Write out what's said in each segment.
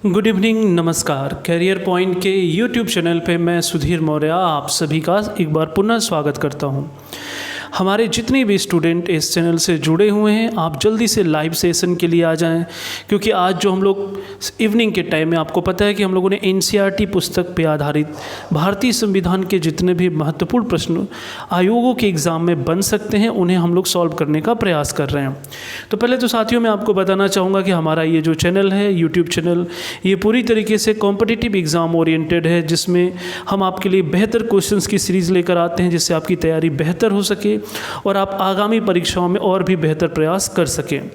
Good evening, नमस्कार। Career point के YouTube channel पे मैं सुधीर मौर्य आप सभी का एक बार पुनः स्वागत करता हूं। हमारे जितने भी स्टूडेंट इस चैनल से जुड़े हुए हैं, आप जल्दी से लाइव सेशन के लिए आ जाएं, क्योंकि आज जो हम लोग इवनिंग के टाइम में, आपको पता है कि हम लोगों ने एनसीईआरटी पुस्तक पे आधारित भारतीय संविधान के जितने भी महत्वपूर्ण प्रश्न आयोगों के एग्ज़ाम में बन सकते हैं, उन्हें हम लोग सॉल्व करने का प्रयास कर रहे हैं। तो पहले तो साथियों, मैं आपको बताना चाहूँगा कि हमारा ये जो चैनल है, यूट्यूब चैनल, ये पूरी तरीके से कॉम्पिटिटिव एग्ज़ाम ओरिएंटेड है, जिसमें हम आपके लिए बेहतर क्वेश्चंस की सीरीज़ लेकर आते हैं, जिससे आपकी तैयारी बेहतर हो सके और आप आगामी परीक्षाओं में और भी बेहतर प्रयास कर सकें।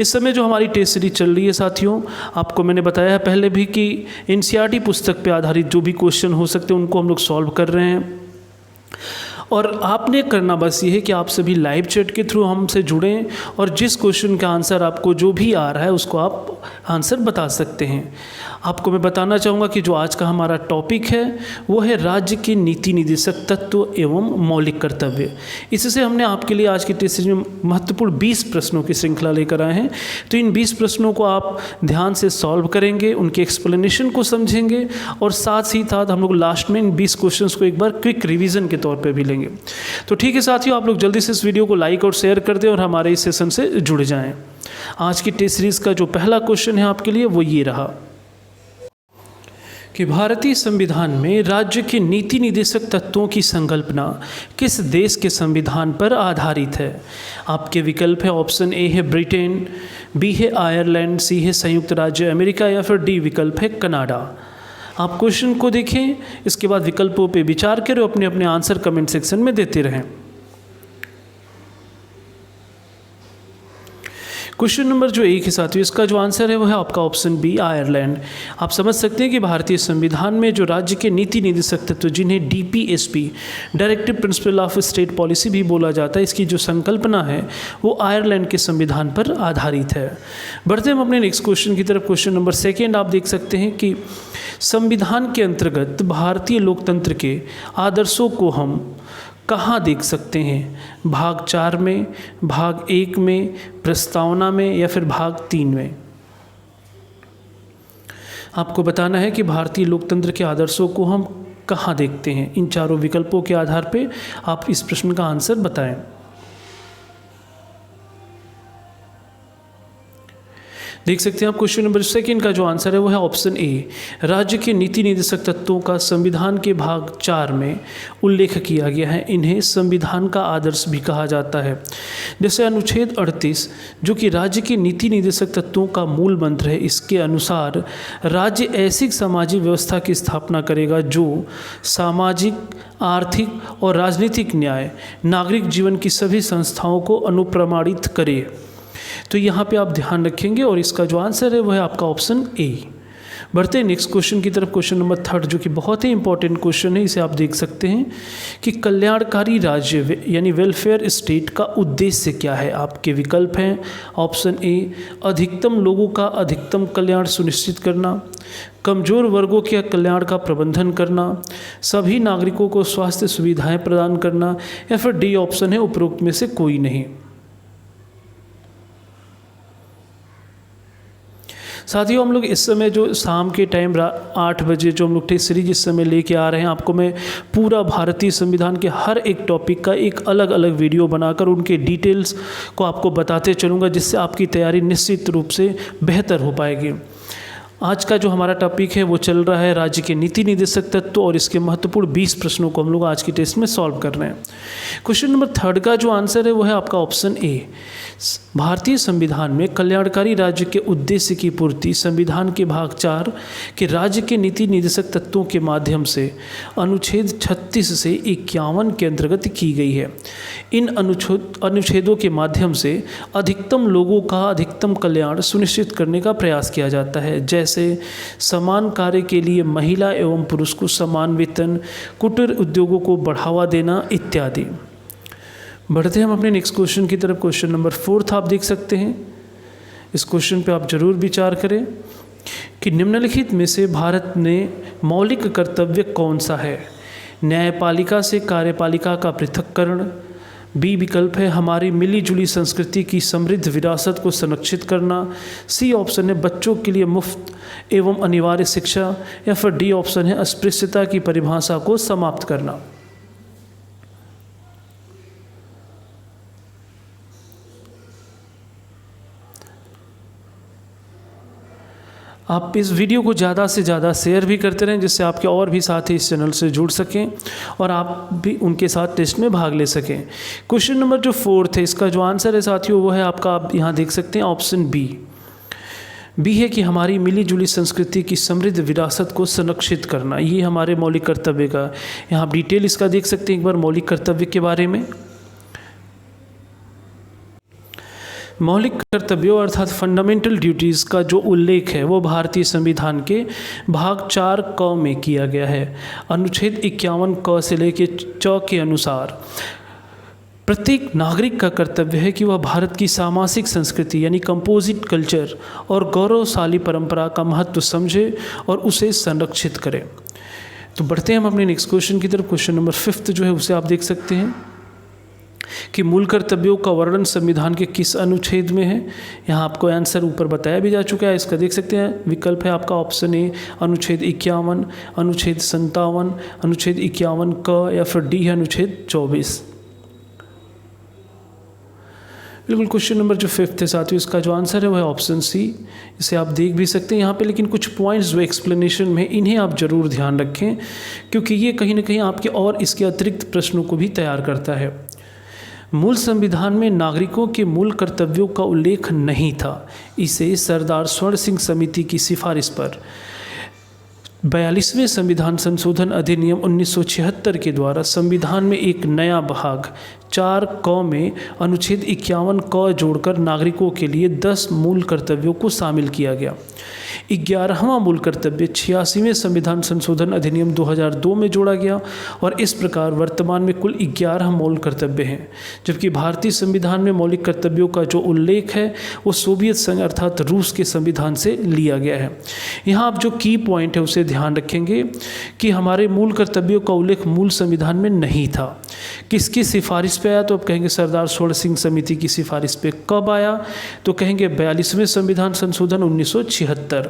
इस समय जो हमारी टेस्ट सीरीज चल रही है साथियों, आपको मैंने बताया है पहले भी कि एनसीईआरटी पुस्तक पे आधारित जो भी क्वेश्चन हो सकते हैं उनको हम लोग सॉल्व कर रहे हैं। और आपने करना बस ये है कि आप सभी लाइव चैट के थ्रू हमसे जुड़ें और जिस क्वेश्चन का आंसर आपको जो भी आ रहा है उसको आप आंसर बता सकते हैं। आपको मैं बताना चाहूँगा कि जो आज का हमारा टॉपिक है वो है राज्य के नीति निदेशक तत्व एवं मौलिक कर्तव्य। इससे हमने आपके लिए आज की टेस्ट सीरीज में महत्वपूर्ण 20 प्रश्नों की श्रृंखला लेकर आए हैं। तो इन 20 प्रश्नों को आप ध्यान से सॉल्व करेंगे, उनके एक्सप्लेनेशन को समझेंगे और साथ ही साथ हम लोग लास्ट में इन 20 क्वेश्चन को एक बार क्विक रिविज़न के तौर पर भी लेंगे। तो ठीक है साथियों, आप लोग जल्दी से इस वीडियो को लाइक और शेयर कर दें और हमारे इस सेशन से जुड़ जाएं। आज की टेस्ट सीरीज का जो पहला क्वेश्चन है आपके लिए वो ये रहा कि भारतीय संविधान में राज्य के नीति निदेशक तत्वों की संकल्पना किस देश के संविधान पर आधारित है। आपके विकल्प है, ऑप्शन ए है ब्रिटेन, बी है आयरलैंड, सी है संयुक्त राज्य अमेरिका या फिर डी विकल्प है कनाडा। आप क्वेश्चन को देखें, इसके बाद विकल्पों पे विचार करें, अपने अपने आंसर कमेंट सेक्शन में देते रहें। क्वेश्चन नंबर जो 1 है साथियों, इसका जो आंसर है वो है आपका ऑप्शन बी आयरलैंड। आप समझ सकते हैं कि भारतीय संविधान में जो राज्य के नीति निदेशक तत्व, जिन्हें DPSP directive principle of state policy भी बोला जाता है, इसकी जो संकल्पना है वो आयरलैंड के संविधान पर आधारित है। बढ़ते हम अपने नेक्स्ट क्वेश्चन की तरफ। क्वेश्चन नंबर 2 आप देख सकते हैं कि संविधान के अंतर्गत भारतीय लोकतंत्र के आदर्शों को हम कहाँ देख सकते हैं। भाग 4 में, भाग 1 में, प्रस्तावना में या फिर भाग 3 में। आपको बताना है कि भारतीय लोकतंत्र के आदर्शों को हम कहाँ देखते हैं। इन चारों विकल्पों के आधार पे आप इस प्रश्न का आंसर बताएं। देख सकते हैं आप क्वेश्चन नंबर 2 का जो आंसर है वो है ऑप्शन ए। राज्य के नीति निदेशक तत्वों का संविधान के भाग 4 में उल्लेख किया गया है। इन्हें संविधान का आदर्श भी कहा जाता है। जैसे अनुच्छेद 38 जो कि राज्य के नीति निदेशक तत्वों का मूल मंत्र है, इसके अनुसार राज्य ऐसी सामाजिक व्यवस्था की स्थापना करेगा जो सामाजिक, आर्थिक और राजनीतिक न्याय, नागरिक जीवन की सभी संस्थाओं को अनुप्रमाणित करे। तो यहाँ पे आप ध्यान रखेंगे और इसका जो आंसर है वो है आपका ऑप्शन ए। बढ़ते हैं नेक्स्ट क्वेश्चन की तरफ। क्वेश्चन नंबर 3 जो कि बहुत ही इंपॉर्टेंट क्वेश्चन है, इसे आप देख सकते हैं कि कल्याणकारी राज्य यानी वेलफेयर स्टेट का उद्देश्य क्या है। आपके विकल्प हैं, ऑप्शन ए अधिकतम लोगों का अधिकतम कल्याण सुनिश्चित करना, कमज़ोर वर्गों के कल्याण का प्रबंधन करना, सभी नागरिकों को स्वास्थ्य सुविधाएँ प्रदान करना या फिर डी ऑप्शन है उपरोक्त में से कोई नहीं। साथियों, हम लोग इस समय जो शाम के टाइम 8 बजे जो हम लोग टेस्ट सीरीज इस समय लेके आ रहे हैं, आपको मैं पूरा भारतीय संविधान के हर एक टॉपिक का एक अलग अलग वीडियो बनाकर उनके डिटेल्स को आपको बताते चलूँगा, जिससे आपकी तैयारी निश्चित रूप से बेहतर हो पाएगी। आज का जो हमारा टॉपिक है वो चल रहा है राज्य के नीति निदेशक तत्व और इसके महत्वपूर्ण 20 प्रश्नों को हम लोग आज की टेस्ट में सॉल्व कर रहे हैं। क्वेश्चन नंबर 3 का जो आंसर है वो है आपका ऑप्शन ए। भारतीय संविधान में कल्याणकारी राज्य के उद्देश्य की पूर्ति संविधान के भाग 4 के राज्य के नीति निदेशक तत्वों के माध्यम से अनुच्छेद 36 से 51 के अंतर्गत की गई है। इन अनुच्छेदों के माध्यम से अधिकतम लोगों का अधिकतम कल्याण सुनिश्चित करने का प्रयास किया जाता है, जैसे समान कार्य के लिए महिला एवं पुरुष को समान वेतन, कुटीर उद्योगों को बढ़ावा देना इत्यादि। बढ़ते हम अपने नेक्स्ट क्वेश्चन की तरफ। क्वेश्चन नंबर 4 आप देख सकते हैं। इस क्वेश्चन पे आप जरूर विचार करें कि निम्नलिखित में से भारत में मौलिक कर्तव्य कौन सा है। न्यायपालिका से कार्यपालिका का पृथक्करण, बी विकल्प है हमारी मिली जुली संस्कृति की समृद्ध विरासत को संरक्षित करना। सी ऑप्शन है बच्चों के लिए मुफ्त एवं अनिवार्य शिक्षा। या फिर डी ऑप्शन है अस्पृश्यता की परिभाषा को समाप्त करना। आप इस वीडियो को ज़्यादा से ज़्यादा शेयर भी करते रहें, जिससे आपके और भी साथी इस चैनल से जुड़ सकें और आप भी उनके साथ टेस्ट में भाग ले सकें। क्वेश्चन नंबर जो 4 है, इसका जो आंसर है साथियों वो है आपका, आप यहाँ देख सकते हैं ऑप्शन बी है कि हमारी मिली जुली संस्कृति की समृद्ध विरासत को संरक्षित करना। ये हमारे मौलिक कर्तव्य का, यहाँ आप डिटेल इसका देख सकते हैं एक बार मौलिक कर्तव्य के बारे में। मौलिक कर्तव्यों अर्थात फंडामेंटल ड्यूटीज़ का जो उल्लेख है वो भारतीय संविधान के भाग 4 क में किया गया है। अनुच्छेद 51 क से लेकर च के अनुसार प्रत्येक नागरिक का कर्तव्य है कि वह भारत की सामाजिक संस्कृति यानी कंपोजिट कल्चर और गौरवशाली परंपरा का महत्व समझे और उसे संरक्षित करे। तो बढ़ते हैं हम अपने नेक्स्ट क्वेश्चन की तरफ। क्वेश्चन नंबर 5 जो है उसे आप देख सकते हैं कि मूल कर्तव्यों का वर्णन संविधान के किस अनुच्छेद में है। यहाँ आपको आंसर ऊपर बताया भी जा चुका है, इसका देख सकते हैं। विकल्प है आपका ऑप्शन ए अनुच्छेद 51, अनुच्छेद 57, अनुच्छेद 51 क, या फिर डी है अनुच्छेद 24। बिल्कुल क्वेश्चन नंबर जो 5 है साथियों, इसका जो आंसर है वह है ऑप्शन सी। इसे आप देख भी सकते हैं यहाँ पे, लेकिन कुछ पॉइंट्स जो एक्सप्लेनेशन में इन्हें आप ज़रूर ध्यान रखें, क्योंकि ये कहीं ना कहीं आपके और इसके अतिरिक्त प्रश्नों को भी तैयार करता है। मूल संविधान में नागरिकों के मूल कर्तव्यों का उल्लेख नहीं था। इसे सरदार स्वर्ण सिंह समिति की सिफारिश पर 42वें संविधान संशोधन अधिनियम 1976 के द्वारा संविधान में एक नया भाग 4 क में अनुच्छेद 51 क जोड़कर नागरिकों के लिए 10 मूल कर्तव्यों को शामिल किया गया। 11वां मूल कर्तव्य 86वें संविधान संशोधन अधिनियम 2002 में जोड़ा गया और इस प्रकार वर्तमान में कुल 11 मूल कर्तव्य हैं। जबकि भारतीय संविधान में मौलिक कर्तव्यों का जो उल्लेख है वो सोवियत संघ अर्थात रूस के संविधान से लिया गया है। यहाँ आप जो की पॉइंट है उसे ध्यान रखेंगे कि हमारे मूल कर्तव्यों का उल्लेख मूल संविधान में नहीं था। किसकी सिफारिश पे आया, तो आप कहेंगे सरदार स्वर्ण सिंह समिति की सिफारिश पे। कब आया, तो कहेंगे 42वें संविधान संशोधन 1976।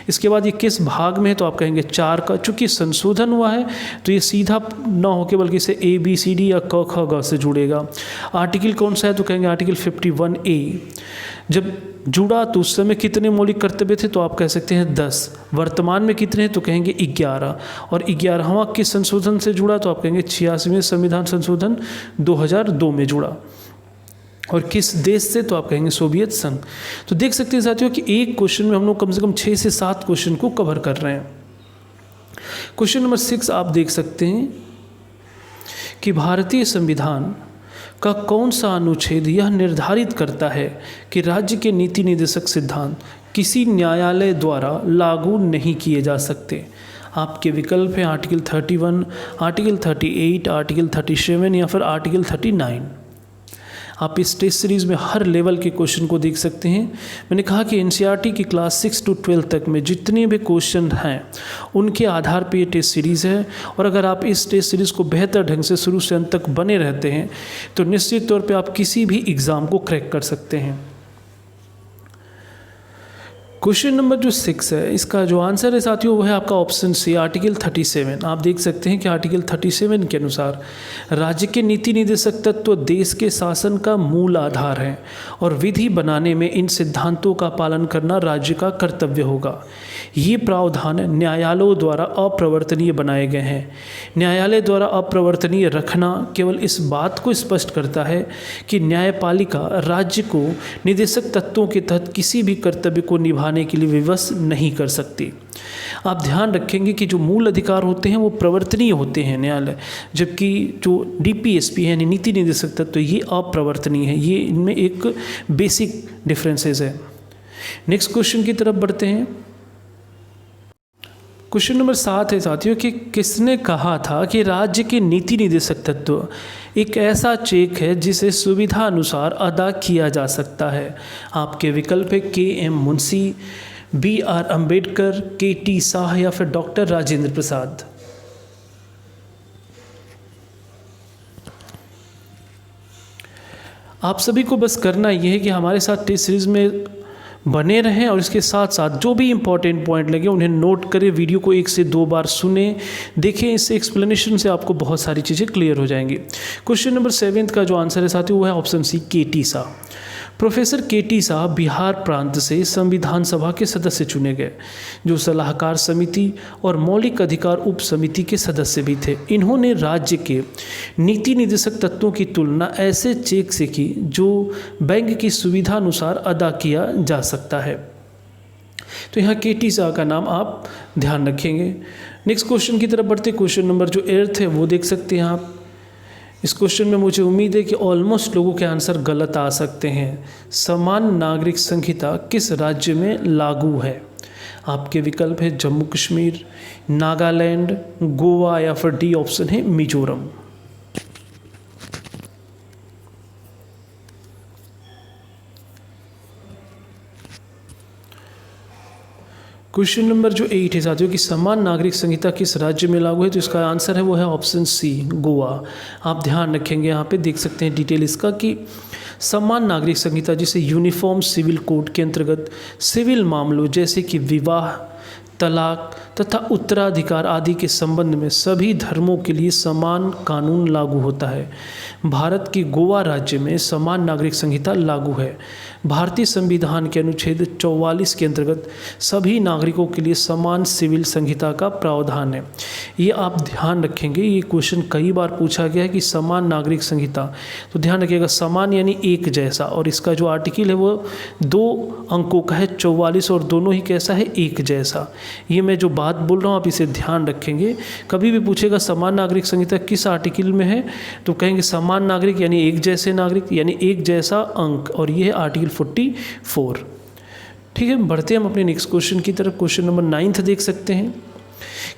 इसके बाद ये किस भाग में है, तो आप कहेंगे 4 का। चूंकि संशोधन हुआ है तो ये सीधा न होकर बल्कि इसे ABCD या क ख ग से जुड़ेगा। आर्टिकल कौन सा है, तो कहेंगे आर्टिकल 51A। जब जुड़ा तो उस समय कितने मौलिक कर्तव्य थे, तो आप कह सकते हैं 10। वर्तमान में कितने हैं, तो कहेंगे 11। और 11वां किस संशोधन से जुड़ा, तो आप कहेंगे 86वें संविधान संशोधन 2002 में जुड़ा। और किस देश से, तो आप कहेंगे सोवियत संघ। तो देख सकते हैं साथियों कि एक क्वेश्चन में हम लोग कम से कम 6 से 7 क्वेश्चन को कवर कर रहे हैं। क्वेश्चन नंबर 6 आप देख सकते हैं कि भारतीय संविधान का कौन सा अनुच्छेद यह निर्धारित करता है कि राज्य के नीति निर्देशक सिद्धांत किसी न्यायालय द्वारा लागू नहीं किए जा सकते। आपके विकल्प हैं आर्टिकल 31, आर्टिकल 38, आर्टिकल 37 या फिर आर्टिकल 39। आप इस टेस्ट सीरीज़ में हर लेवल के क्वेश्चन को देख सकते हैं। मैंने कहा कि NCERT की क्लास 6 to 12 तक में जितने भी क्वेश्चन हैं उनके आधार पर ये टेस्ट सीरीज़ है। और अगर आप इस टेस्ट सीरीज़ को बेहतर ढंग से शुरू से अंत तक बने रहते हैं तो निश्चित तौर पे आप किसी भी एग्ज़ाम को क्रैक कर सकते हैं। क्वेश्चन नंबर जो 6 है, इसका जो आंसर है साथियों वो है आपका ऑप्शन सी आर्टिकल 37। आप देख सकते हैं कि आर्टिकल 37 के अनुसार राज्य के नीति निर्देशक तत्व देश के शासन का मूल आधार है और विधि बनाने में इन सिद्धांतों का पालन करना राज्य का कर्तव्य होगा। ये प्रावधान न्यायालयों द्वारा अप्रवर्तनीय बनाए गए हैं। न्यायालय द्वारा अप्रवर्तनीय रखना केवल इस बात को स्पष्ट करता है कि न्यायपालिका राज्य को निर्देशक तत्वों के तहत किसी भी कर्तव्य को निभाने के लिए विवश नहीं कर सकती। आप ध्यान रखेंगे कि जो मूल अधिकार होते हैं वो प्रवर्तनीय होते हैं न्यायालय, जबकि जो DPSP है यानी नीति निर्देशक तत्व ये अप्रवर्तनीय है। ये इनमें एक बेसिक डिफरेंसेस है। नेक्स्ट क्वेश्चन की तरफ बढ़ते हैं। क्वेश्चन नंबर 7 है साथियों कि किसने कहा था कि राज्य के नीति निर्देशक तत्व एक ऐसा चेक है जिसे सुविधा अनुसार अदा किया जा सकता है। आपके विकल्प है KM Munshi, BR Ambedkar, KT Shah या फिर डॉक्टर राजेंद्र प्रसाद। आप सभी को बस करना ये है कि हमारे साथ टेस्ट सीरीज़ में बने रहें और इसके साथ साथ जो भी इंपॉर्टेंट पॉइंट लगे उन्हें नोट करें, वीडियो को 1 से 2 बार सुने, देखें। इससे एक्सप्लेनेशन से आपको बहुत सारी चीज़ें क्लियर हो जाएंगी। क्वेश्चन नंबर 7 का जो आंसर है साथियों वो है ऑप्शन सी, केटी शाह। प्रोफेसर केटी शाह बिहार प्रांत से संविधान सभा के सदस्य चुने गए, जो सलाहकार समिति और मौलिक अधिकार उप समिति के सदस्य भी थे। इन्होंने राज्य के नीति निर्देशक तत्वों की तुलना ऐसे चेक से की जो बैंक की सुविधा अनुसार अदा किया जा सकता है। तो यहाँ केटी शाह का नाम आप ध्यान रखेंगे। नेक्स्ट क्वेश्चन की तरफ बढ़ते। क्वेश्चन नंबर जो 8 है वो देख सकते हैं आप। इस क्वेश्चन में मुझे उम्मीद है कि ऑलमोस्ट लोगों के आंसर गलत आ सकते हैं। समान नागरिक संहिता किस राज्य में लागू है? आपके विकल्प है जम्मू कश्मीर, नागालैंड, गोवा या फिर डी ऑप्शन है मिजोरम। क्वेश्चन नंबर जो 8 है साथियों कि समान नागरिक संहिता किस राज्य में लागू है, तो इसका आंसर है वो है ऑप्शन सी, गोवा। आप ध्यान रखेंगे, यहाँ पे देख सकते हैं डिटेल इसका कि समान नागरिक संहिता जिसे यूनिफॉर्म सिविल कोड के अंतर्गत सिविल मामलों जैसे कि विवाह, तलाक तथा उत्तराधिकार आदि के संबंध में सभी धर्मों के लिए समान कानून लागू होता है। भारत के गोवा राज्य में समान नागरिक संहिता लागू है। भारतीय संविधान के अनुच्छेद 44 के अंतर्गत सभी नागरिकों के लिए समान सिविल संहिता का प्रावधान है। ये आप ध्यान रखेंगे, ये क्वेश्चन कई बार पूछा गया है कि समान नागरिक संहिता, तो ध्यान रखिएगा समान यानी एक जैसा, और इसका जो आर्टिकल है वो 2 अंकों का है 44 और दोनों ही कैसा है, एक जैसा। ये मैं जो बात बोल रहा हूँ आप इसे ध्यान रखेंगे। कभी भी पूछेगा समान नागरिक संहिता किस आर्टिकल में है, तो कहेंगे समान नागरिक यानी एक जैसे नागरिक यानी एक जैसा अंक, और ये है आर्टिकल 44। ठीक है, बढ़ते हम अपने नेक्स्ट क्वेश्चन की तरफ। क्वेश्चन नंबर 9 देख सकते हैं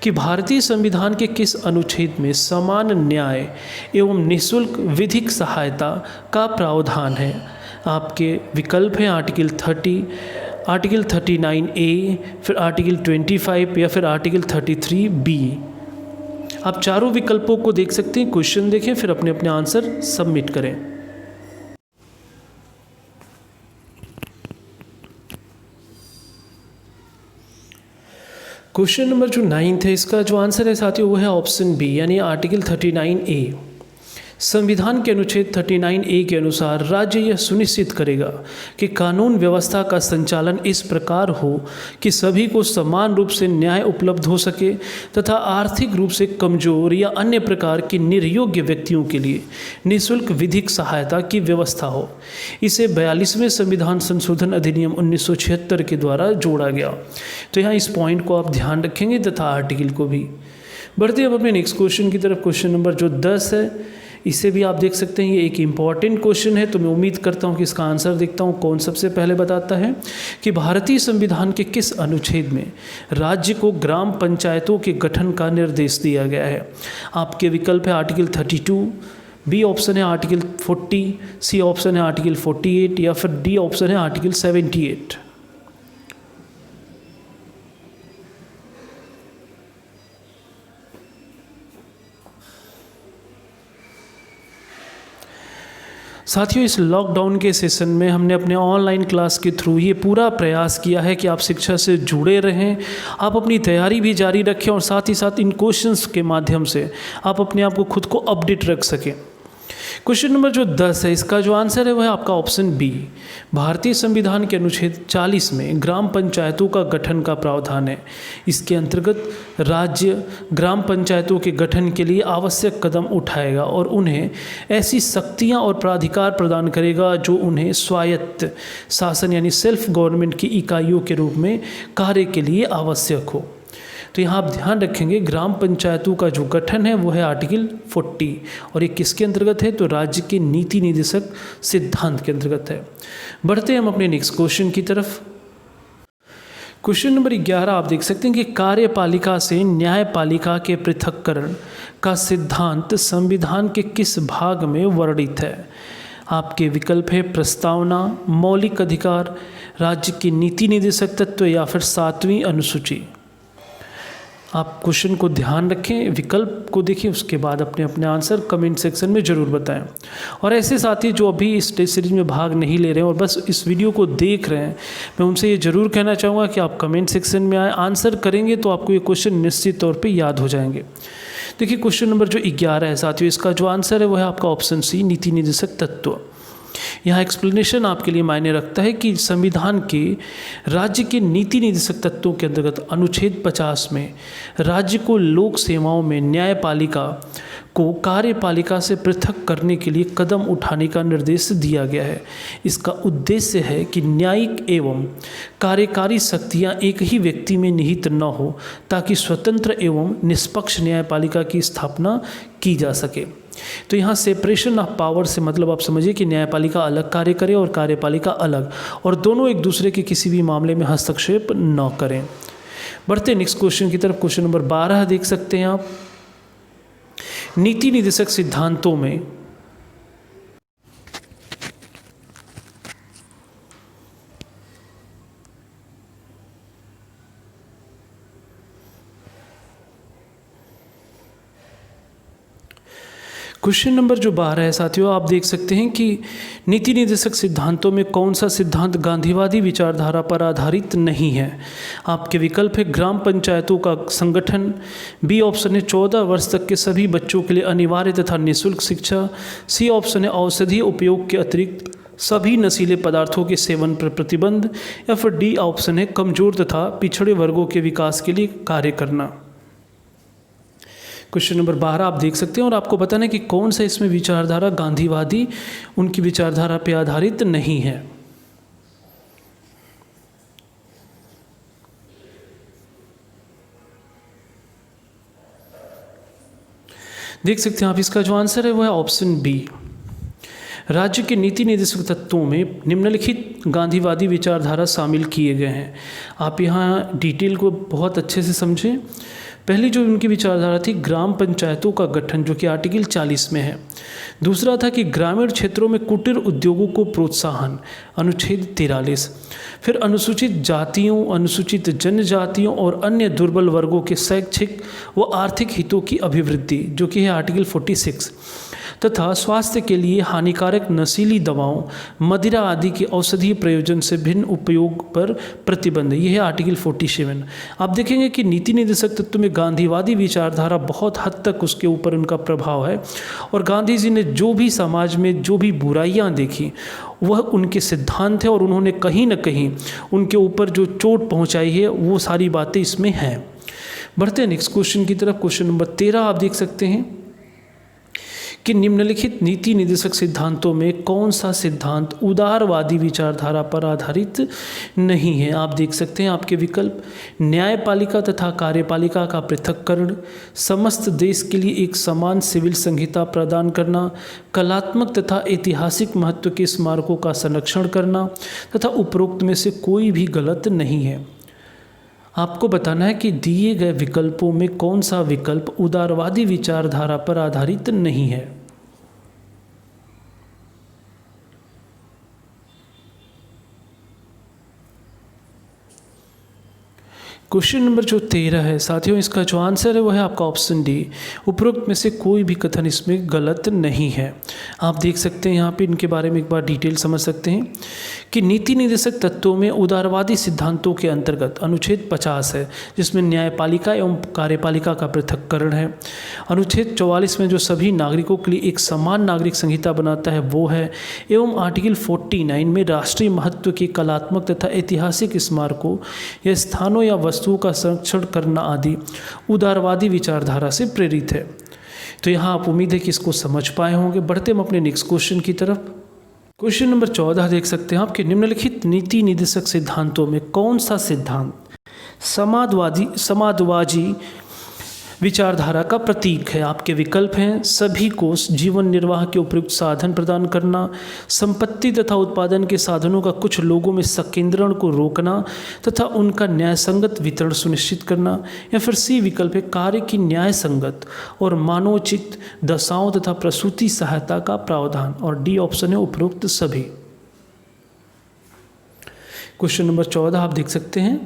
कि भारतीय संविधान के किस अनुच्छेद में समान न्याय एवं निःशुल्क विधिक सहायता का प्रावधान है? आपके विकल्प हैं आर्टिकल 30, आर्टिकल 39A, फिर आर्टिकल 25 या फिर आर्टिकल 33B। आप चारों विकल्पों को देख सकते हैं। क्वेश्चन देखें फिर अपने अपने आंसर सबमिट करें। क्वेश्चन नंबर जो 9 है इसका जो आंसर है साथियों वो है ऑप्शन बी यानी आर्टिकल 39A। संविधान के अनुच्छेद 39A के अनुसार राज्य यह सुनिश्चित करेगा कि कानून व्यवस्था का संचालन इस प्रकार हो कि सभी को समान रूप से न्याय उपलब्ध हो सके तथा आर्थिक रूप से कमजोर या अन्य प्रकार के निर्योग्य व्यक्तियों के लिए निःशुल्क विधिक सहायता की व्यवस्था हो। इसे 42वें संविधान संशोधन अधिनियम 1976 के द्वारा जोड़ा गया। तो यहाँ इस पॉइंट को आप ध्यान रखेंगे तथा आर्टिकल को भी। बढ़ते अब अपने नेक्स्ट क्वेश्चन की तरफ। क्वेश्चन नंबर जो 10 है इसे भी आप देख सकते हैं, ये एक इम्पॉर्टेंट क्वेश्चन है, तो मैं उम्मीद करता हूँ कि इसका आंसर देखता हूँ कौन सबसे पहले बताता है कि भारतीय संविधान के किस अनुच्छेद में राज्य को ग्राम पंचायतों के गठन का निर्देश दिया गया है? आपके विकल्प है आर्टिकल 32, बी ऑप्शन है आर्टिकल 40, सी ऑप्शन है आर्टिकल 48 या फिर डी ऑप्शन है आर्टिकल 78। साथियों इस लॉकडाउन के सेशन में हमने अपने ऑनलाइन क्लास के थ्रू ये पूरा प्रयास किया है कि आप शिक्षा से जुड़े रहें, आप अपनी तैयारी भी जारी रखें और साथ ही साथ इन क्वेश्चंस के माध्यम से आप अपने आप को खुद को अपडेट रख सकें। क्वेश्चन नंबर जो 10 है इसका जो आंसर है वह है आपका ऑप्शन बी। भारतीय संविधान के अनुच्छेद 40 में ग्राम पंचायतों का गठन का प्रावधान है। इसके अंतर्गत राज्य ग्राम पंचायतों के गठन के लिए आवश्यक कदम उठाएगा और उन्हें ऐसी शक्तियां और प्राधिकार प्रदान करेगा जो उन्हें स्वायत्त शासन यानी सेल्फ गवर्नमेंट की इकाइयों के रूप में कार्य के लिए आवश्यक हो। तो यहाँ आप ध्यान रखेंगे ग्राम पंचायतों का जो गठन है वो है आर्टिकल 40 और ये किसके अंतर्गत है? तो राज्य के नीति निर्देशक सिद्धांत के अंतर्गत है। बढ़ते हैं हम अपने नेक्स्ट क्वेश्चन की तरफ। क्वेश्चन नंबर 11 आप देख सकते हैं कि कार्यपालिका से न्यायपालिका के पृथक्करण का सिद्धांत संविधान के किस भाग में वर्णित है? आपके विकल्प है प्रस्तावना, मौलिक अधिकार, राज्य की नीति निर्देशक तत्व या फिर 7वीं अनुसूची। आप क्वेश्चन को ध्यान रखें, विकल्प को देखिए, उसके बाद अपने अपने आंसर कमेंट सेक्शन में ज़रूर बताएं। और ऐसे साथी जो अभी इस टेस्ट सीरीज में भाग नहीं ले रहे हैं और बस इस वीडियो को देख रहे हैं, मैं उनसे ये ज़रूर कहना चाहूँगा कि आप कमेंट सेक्शन में आए, आंसर करेंगे तो आपको ये क्वेश्चन निश्चित तौर पर याद हो जाएंगे। देखिए क्वेश्चन नंबर जो 11 है साथियों, इसका जो आंसर है वो है आपका ऑप्शन सी, नीति निर्देशक तत्व। यहाँ एक्सप्लेनेशन आपके लिए मायने रखता है कि संविधान के राज्य के नीति निर्देशक तत्वों के अंतर्गत अनुच्छेद 50 में राज्य को लोक सेवाओं में न्यायपालिका को कार्यपालिका से पृथक करने के लिए कदम उठाने का निर्देश दिया गया है। इसका उद्देश्य है कि न्यायिक एवं कार्यकारी शक्तियां एक ही व्यक्ति में निहित न हो, ताकि स्वतंत्र एवं निष्पक्ष न्यायपालिका की स्थापना की जा सके। तो यहाँ सेपरेशन ऑफ पावर से मतलब आप समझिए कि न्यायपालिका अलग कार्य करे और कार्यपालिका अलग, और दोनों एक दूसरे के किसी भी मामले में हस्तक्षेप न करें। बढ़ते नेक्स्ट क्वेश्चन की तरफ। क्वेश्चन नंबर 12 देख सकते हैं आप। नीति निर्देशक सिद्धांतों में क्वेश्चन नंबर जो 12 है साथियों, आप देख सकते हैं कि नीति निर्देशक सिद्धांतों में कौन सा सिद्धांत गांधीवादी विचारधारा पर आधारित नहीं है। आपके विकल्प है ग्राम पंचायतों का संगठन, बी ऑप्शन है 14 वर्ष तक के सभी बच्चों के लिए अनिवार्य तथा निःशुल्क शिक्षा, सी ऑप्शन है औषधि उपयोग के अतिरिक्त सभी नशीले पदार्थों के सेवन पर प्रतिबंध, या फिर डी ऑप्शन है कमजोर तथा पिछड़े वर्गों के विकास के लिए कार्य करना। क्वेश्चन नंबर 12 आप देख सकते हैं और आपको बताना है कि कौन सा इसमें विचारधारा गांधीवादी उनकी विचारधारा पर आधारित नहीं है। देख सकते हैं आप, इसका जो आंसर है वो है ऑप्शन बी। राज्य के नीति निर्देशक तत्वों में निम्नलिखित गांधीवादी विचारधारा शामिल किए गए हैं। आप यहाँ डिटेल को बहुत अच्छे से समझें। पहली जो उनकी विचारधारा थी ग्राम पंचायतों का गठन, जो कि आर्टिकल 40 में है। दूसरा था कि ग्रामीण क्षेत्रों में कुटीर उद्योगों को प्रोत्साहन, अनुच्छेद 43। फिर अनुसूचित जातियों, अनुसूचित जनजातियों और अन्य दुर्बल वर्गों के शैक्षिक व आर्थिक हितों की अभिवृद्धि, जो कि है आर्टिकल 46। तथा स्वास्थ्य के लिए हानिकारक नशीली दवाओं, मदिरा आदि के औषधीय प्रयोजन से भिन्न उपयोग पर प्रतिबंध, यह है आर्टिकल 47। आप देखेंगे कि नीति निर्देशक तत्व में गांधीवादी विचारधारा बहुत हद तक उसके ऊपर उनका प्रभाव है, और गांधी जी ने जो भी समाज में जो भी बुराइयां देखी वह उनके सिद्धांत है, और उन्होंने कहीं ना कहीं उनके ऊपर जो चोट पहुंचाई है वो सारी बातें इसमें हैं। बढ़ते हैं नेक्स्ट क्वेश्चन की तरफ। क्वेश्चन नंबर 13 आप देख सकते हैं कि निम्नलिखित नीति निर्देशक सिद्धांतों में कौन सा सिद्धांत उदारवादी विचारधारा पर आधारित नहीं है। आप देख सकते हैं आपके विकल्प न्यायपालिका तथा कार्यपालिका का पृथक्करण, समस्त देश के लिए एक समान सिविल संहिता प्रदान करना, कलात्मक तथा ऐतिहासिक महत्व के स्मारकों का संरक्षण करना, तथा उपरोक्त में से कोई भी गलत नहीं है। आपको बताना है कि दिए गए विकल्पों में कौन सा विकल्प उदारवादी विचारधारा पर आधारित नहीं है। क्वेश्चन नंबर जो 13 है साथियों, इसका जो आंसर है वो है आपका ऑप्शन डी। उपरोक्त में से कोई भी कथन इसमें गलत नहीं है। आप देख सकते हैं यहाँ पे इनके बारे में एक बार डिटेल समझ सकते हैं कि नीति निर्देशक तत्वों में उदारवादी सिद्धांतों के अंतर्गत अनुच्छेद 50 है, जिसमें न्यायपालिका एवं कार्यपालिका का पृथक्करण है। अनुच्छेद 44 में जो सभी नागरिकों के लिए एक समान नागरिक संहिता बनाता है वो है, एवं आर्टिकल 49 में राष्ट्रीय महत्व के कलात्मक तथा ऐतिहासिक स्मारकों या स्थानों या वस्तुओं का संरक्षण करना आदि उदारवादी विचारधारा से प्रेरित है। तो यहाँ आप उम्मीद है कि इसको समझ पाए होंगे। बढ़ते हम अपने नेक्स्ट क्वेश्चन की तरफ। क्वेश्चन नंबर 14 देख सकते हैं आपके निम्नलिखित नीति निर्देशक सिद्धांतों में कौन सा सिद्धांत समाजवादी विचारधारा का प्रतीक है। आपके विकल्प हैं सभी को जीवन निर्वाह के उपयुक्त साधन प्रदान करना, संपत्ति तथा उत्पादन के साधनों का कुछ लोगों में संकेंद्रण को रोकना तथा उनका न्यायसंगत वितरण सुनिश्चित करना, या फिर सी विकल्प है कार्य की न्यायसंगत और मानवोचित दशाओं तथा प्रसूति सहायता का प्रावधान, और डी ऑप्शन है उपरोक्त सभी। क्वेश्चन नंबर 14 आप देख सकते हैं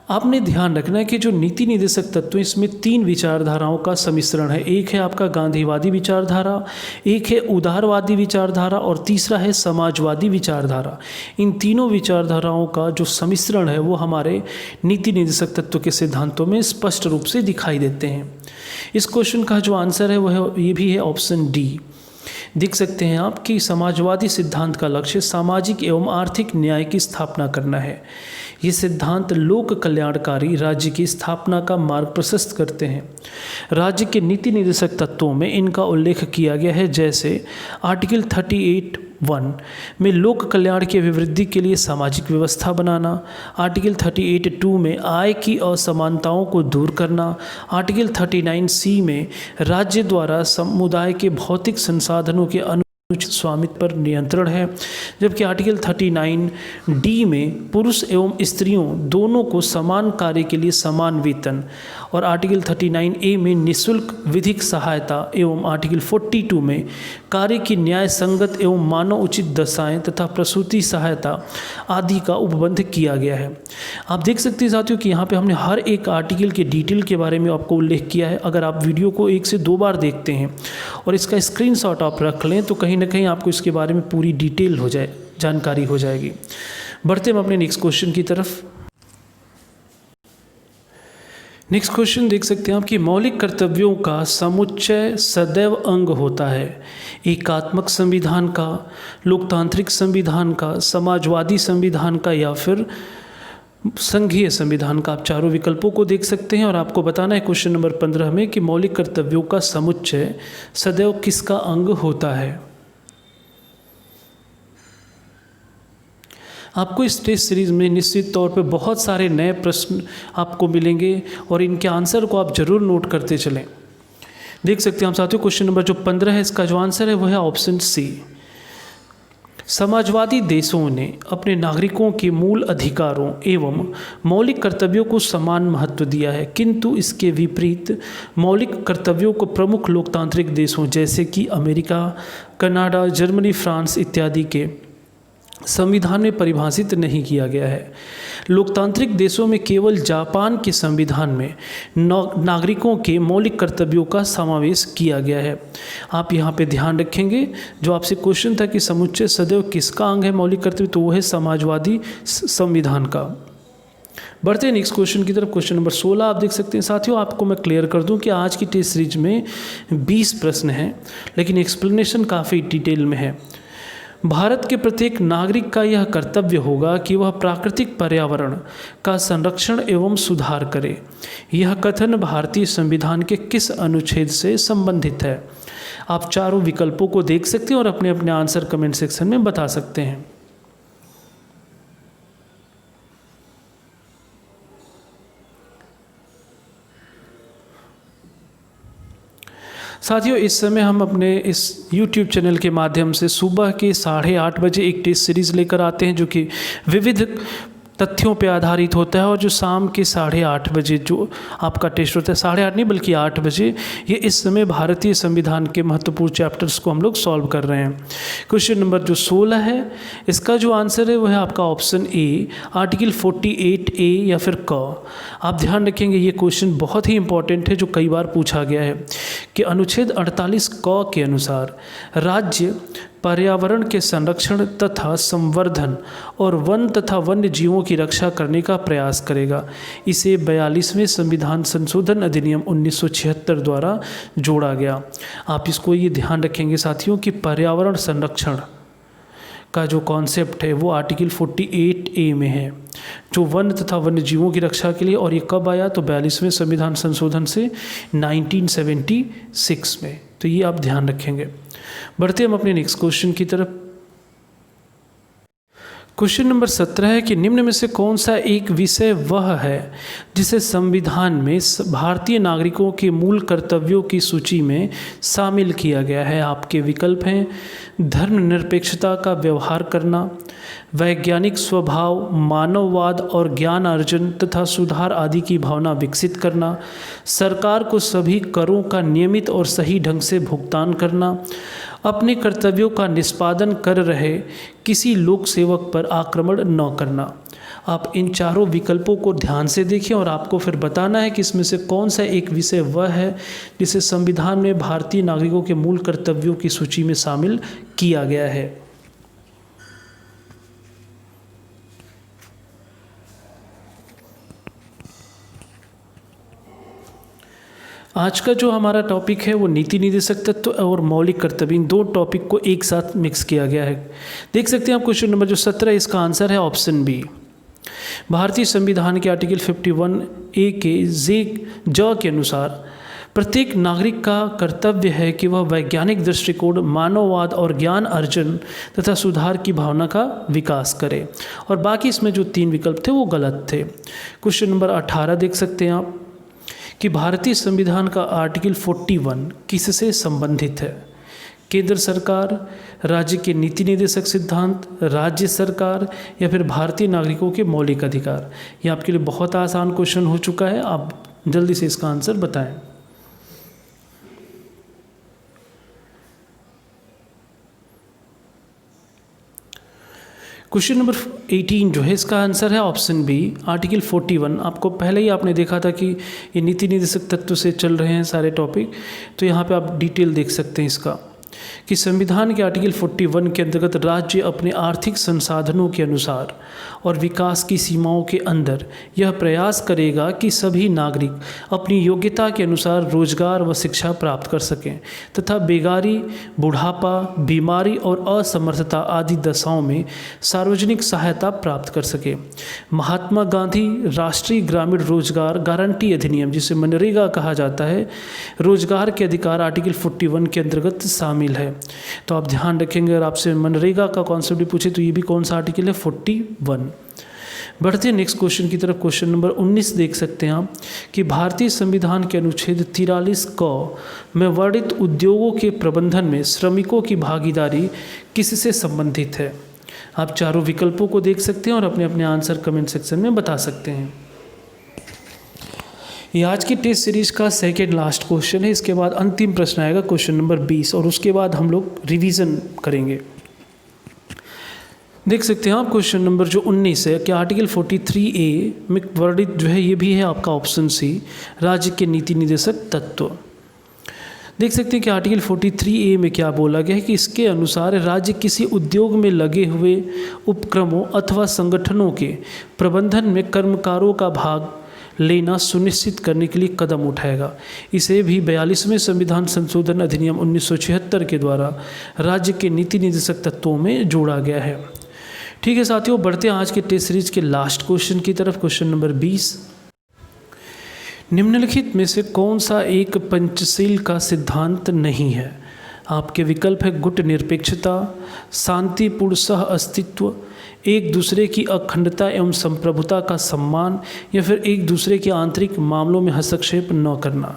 आपने ध्यान रखना है कि जो नीति निर्देशक तत्व, इसमें 3 विचारधाराओं का सम्मिश्रण है। एक है आपका गांधीवादी विचारधारा, एक है उदारवादी विचारधारा और तीसरा है समाजवादी विचारधारा। इन तीनों विचारधाराओं का जो सम्मिश्रण है वो हमारे नीति निर्देशक तत्व के सिद्धांतों में स्पष्ट रूप से दिखाई देते हैं। इस क्वेश्चन का जो आंसर है वह ये भी है ऑप्शन डी। देख सकते हैं आप कि समाजवादी सिद्धांत का लक्ष्य सामाजिक एवं आर्थिक न्याय की स्थापना करना है। ये सिद्धांत लोक कल्याणकारी राज्य की स्थापना का मार्ग प्रशस्त करते हैं। राज्य के नीति निर्देशक तत्वों में इनका उल्लेख किया गया है, जैसे आर्टिकल 38(1) में लोक कल्याण की अभिवृद्धि के लिए सामाजिक व्यवस्था बनाना, आर्टिकल 38(2) में आय की असमानताओं को दूर करना, आर्टिकल 39(c) में राज्य द्वारा समुदाय के भौतिक संसाधनों के अनुचित स्वामित्व पर नियंत्रण है, जबकि आर्टिकल 39(d) में पुरुष एवं स्त्रियों दोनों को समान कार्य के लिए समान वेतन, और आर्टिकल 39(a) में निःशुल्क विधिक सहायता एवं आर्टिकल 42 में कार्य की न्याय संगत एवं मानव उचित दशाएं तथा प्रसूति सहायता आदि का उपबंध किया गया है। आप देख सकते हैं साथियों कि यहाँ पे हमने हर एक आर्टिकल के डिटेल के बारे में आपको उल्लेख किया है। अगर आप वीडियो को 1 से 2 बार देखते हैं और इसका स्क्रीनशॉट आप रख लें तो कहीं ना कहीं आपको इसके बारे में पूरी डिटेल हो जाए, जानकारी हो जाएगी। बढ़ते हम अपने नेक्स्ट क्वेश्चन की तरफ। नेक्स्ट क्वेश्चन देख सकते हैं आप कि मौलिक कर्तव्यों का समुच्चय सदैव अंग होता है एकात्मक संविधान का, लोकतांत्रिक संविधान का, समाजवादी संविधान का या फिर संघीय संविधान का। आप चारों विकल्पों को देख सकते हैं और आपको बताना है क्वेश्चन नंबर 15 में कि मौलिक कर्तव्यों का समुच्चय सदैव किसका अंग होता है। आपको इस टेस्ट सीरीज़ में निश्चित तौर पे बहुत सारे नए प्रश्न आपको मिलेंगे और इनके आंसर को आप जरूर नोट करते चलें। देख सकते हैं हम साथियों क्वेश्चन नंबर जो 15 है, इसका जो आंसर है वह है ऑप्शन सी। समाजवादी देशों ने अपने नागरिकों के मूल अधिकारों एवं मौलिक कर्तव्यों को समान महत्व दिया है, किंतु इसके विपरीत मौलिक कर्तव्यों को प्रमुख लोकतांत्रिक देशों जैसे कि अमेरिका, कनाडा, जर्मनी, फ्रांस इत्यादि के संविधान में परिभाषित नहीं किया गया है। लोकतांत्रिक देशों में केवल जापान के संविधान में नागरिकों के मौलिक कर्तव्यों का समावेश किया गया है। आप यहाँ पे ध्यान रखेंगे, जो आपसे क्वेश्चन था कि समुच्चय सदैव किसका अंग है मौलिक कर्तव्य, तो वो है समाजवादी संविधान का। बढ़ते हैं नेक्स्ट क्वेश्चन की तरफ। क्वेश्चन नंबर 16 आप देख सकते हैं साथियों। आपको मैं क्लियर कर दूं कि आज की टेस्ट सीरीज में 20 प्रश्न हैं, लेकिन एक्सप्लेनेशन काफ़ी डिटेल में है। भारत के प्रत्येक नागरिक का यह कर्तव्य होगा कि वह प्राकृतिक पर्यावरण का संरक्षण एवं सुधार करे। यह कथन भारतीय संविधान के किस अनुच्छेद से संबंधित है। आप चारों विकल्पों को देख सकते हैं और अपने अपने आंसर कमेंट सेक्शन में बता सकते हैं। साथियों, इस समय हम अपने इस YouTube चैनल के माध्यम से सुबह के 8:30 बजे एक टेस्ट सीरीज़ लेकर आते हैं, जो कि विविध तथ्यों पे आधारित होता है, और जो शाम के 8:30 बजे जो आपका टेस्ट होता है, 8:30 नहीं बल्कि 8 बजे, ये इस समय भारतीय संविधान के महत्वपूर्ण चैप्टर्स को हम लोग सॉल्व कर रहे हैं। क्वेश्चन नंबर जो 16 है, इसका जो आंसर है वह है आपका ऑप्शन ए, आर्टिकल 48A या फिर क। आप ध्यान रखेंगे, ये क्वेश्चन बहुत ही इंपॉर्टेंट है, जो कई बार पूछा गया है कि अनुच्छेद 48 क के अनुसार राज्य पर्यावरण के संरक्षण तथा संवर्धन और वन तथा वन्य जीवों की रक्षा करने का प्रयास करेगा। इसे 42वें संविधान संशोधन अधिनियम 1976 द्वारा जोड़ा गया। आप इसको ये ध्यान रखेंगे साथियों कि पर्यावरण संरक्षण का जो कॉन्सेप्ट है वो आर्टिकल 48A में है, जो वन तथा वन्य जीवों की रक्षा के लिए, और ये कब आया तो 42वें संविधान संशोधन से 1976 में। तो ये आप ध्यान रखेंगे। बढ़ते हम अपने नेक्स्ट क्वेश्चन की तरफ। क्वेश्चन नंबर 17 है कि निम्न में से कौन सा एक विषय वह है जिसे संविधान में भारतीय नागरिकों के मूल कर्तव्यों की सूची में शामिल किया गया है। आपके विकल्प हैं धर्मनिरपेक्षता का व्यवहार करना, वैज्ञानिक स्वभाव, मानववाद और ज्ञान अर्जन तथा सुधार आदि की भावना विकसित करना, सरकार को सभी करों का नियमित और सही ढंग से भुगतान करना, अपने कर्तव्यों का निष्पादन कर रहे किसी लोक सेवक पर आक्रमण न करना। आप इन चारों विकल्पों को ध्यान से देखें और आपको फिर बताना है कि इसमें से कौन सा एक विषय वह है जिसे संविधान में भारतीय नागरिकों के मूल कर्तव्यों की सूची में शामिल किया गया है। आज का जो हमारा टॉपिक है वो नीति निदेशक तत्व और मौलिक कर्तव्य, इन दो टॉपिक को एक साथ मिक्स किया गया है। देख सकते हैं आप क्वेश्चन नंबर जो 17, इसका आंसर है ऑप्शन बी। भारतीय संविधान के आर्टिकल 51A के ज के अनुसार प्रत्येक नागरिक का कर्तव्य है कि वह वैज्ञानिक दृष्टिकोण, मानववाद और ज्ञान अर्जन तथा सुधार की भावना का विकास करे। और बाकी इसमें जो 3 विकल्प थे वो गलत थे। क्वेश्चन नंबर 18 देख सकते हैं आप कि भारतीय संविधान का आर्टिकल 41 किससे संबंधित है? केंद्र सरकार, राज्य के नीति निदेशक सिद्धांत, राज्य सरकार या फिर भारतीय नागरिकों के मौलिक अधिकार। ये आपके लिए बहुत आसान क्वेश्चन हो चुका है, आप जल्दी से इसका आंसर बताएं। क्वेश्चन नंबर 18 जो है इसका आंसर है ऑप्शन बी, आर्टिकल 41। आपको पहले ही आपने देखा था कि ये नीति निदेशक तत्व से चल रहे हैं सारे टॉपिक, तो यहाँ पे आप डिटेल देख सकते हैं इसका कि संविधान के आर्टिकल 41 के अंतर्गत राज्य अपने आर्थिक संसाधनों के अनुसार और विकास की सीमाओं के अंदर यह प्रयास करेगा कि सभी नागरिक अपनी योग्यता के अनुसार रोजगार व शिक्षा प्राप्त कर सकें तथा बेगारी, बुढ़ापा, बीमारी और असमर्थता आदि दशाओं में सार्वजनिक सहायता प्राप्त कर सकें। महात्मा गांधी राष्ट्रीय ग्रामीण रोजगार गारंटी अधिनियम, जिसे मनरेगा कहा जाता है, रोजगार के अधिकार आर्टिकल 41 के अंतर्गत शामिल है। तो आप ध्यान रखेंगे, अगर आपसे मनरेगा का कॉन्सेप्ट भी पूछे तो ये भी कौन सा आर्टिकल है? 41। बढ़ते हैं नेक्स्ट क्वेश्चन की तरफ। क्वेश्चन नंबर 19 देख सकते हैं आप कि भारतीय संविधान के अनुच्छेद 43 क में वर्णित उद्योगों के प्रबंधन में श्रमिकों की भागीदारी किससे संबंधित है? आप चारों विकल्पों को देख सकते हैं और अपने अपने आंसर कमेंट सेक्शन में बता सकते हैं। ये आज की टेस्ट सीरीज का सेकेंड लास्ट क्वेश्चन है। इसके बाद अंतिम प्रश्न आएगा क्वेश्चन नंबर 20 और उसके बाद हम लोग रिवीजन करेंगे। देख सकते हैं आप क्वेश्चन नंबर जो 19 है कि आर्टिकल 43A में वर्णित जो है ये भी है आपका ऑप्शन सी, राज्य के नीति निदेशक तत्व। देख सकते हैं कि आर्टिकल 43A में क्या बोला गया है कि इसके अनुसार राज्य किसी उद्योग में लगे हुए उपक्रमों अथवा संगठनों के प्रबंधन में कर्मकारों का भाग लेना सुनिश्चित करने के लिए कदम उठाएगा। इसे भी 42वें संविधान संशोधन अधिनियम 1976 के द्वारा राज्य के नीति निदेशक तत्वों में जोड़ा गया है। ठीक है साथियों, बढ़ते हैं आज के टेस्ट सीरीज के लास्ट क्वेश्चन की तरफ। क्वेश्चन नंबर 20, निम्नलिखित में से कौन सा एक पंचशील का सिद्धांत नहीं है? आपके विकल्प है गुट निरपेक्षता, शांतिपूर्ण सह अस्तित्व, एक दूसरे की अखंडता एवं संप्रभुता का सम्मान या फिर एक दूसरे के आंतरिक मामलों में हस्तक्षेप न करना।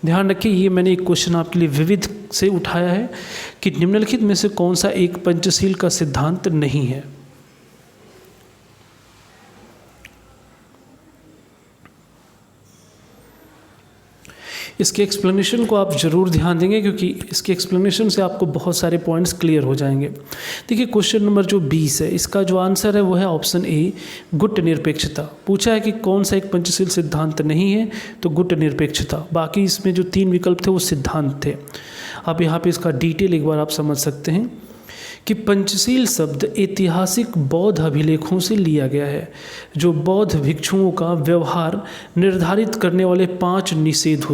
ध्यान रखिए, ये मैंने एक क्वेश्चन आपके लिए विविध से उठाया है कि निम्नलिखित में से कौन सा एक पंचशील का सिद्धांत नहीं है। इसके एक्सप्लेनेशन को आप ज़रूर ध्यान देंगे क्योंकि इसके एक्सप्लेनेशन से आपको बहुत सारे पॉइंट्स क्लियर हो जाएंगे। देखिए क्वेश्चन नंबर जो 20 है इसका जो आंसर है वो है ऑप्शन ए, गुट निरपेक्षता। पूछा है कि कौन सा एक पंचशील सिद्धांत नहीं है, तो गुट निरपेक्षता। बाकी इसमें जो 3 विकल्प थे वो सिद्धांत थे। अब यहाँ पे इसका डिटेल एक बार आप समझ सकते हैं कि पंचशील शब्द ऐतिहासिक बौद्ध अभिलेखों से लिया गया है, जो बौद्ध भिक्षुओं का व्यवहार निर्धारित करने वाले 5 निषेध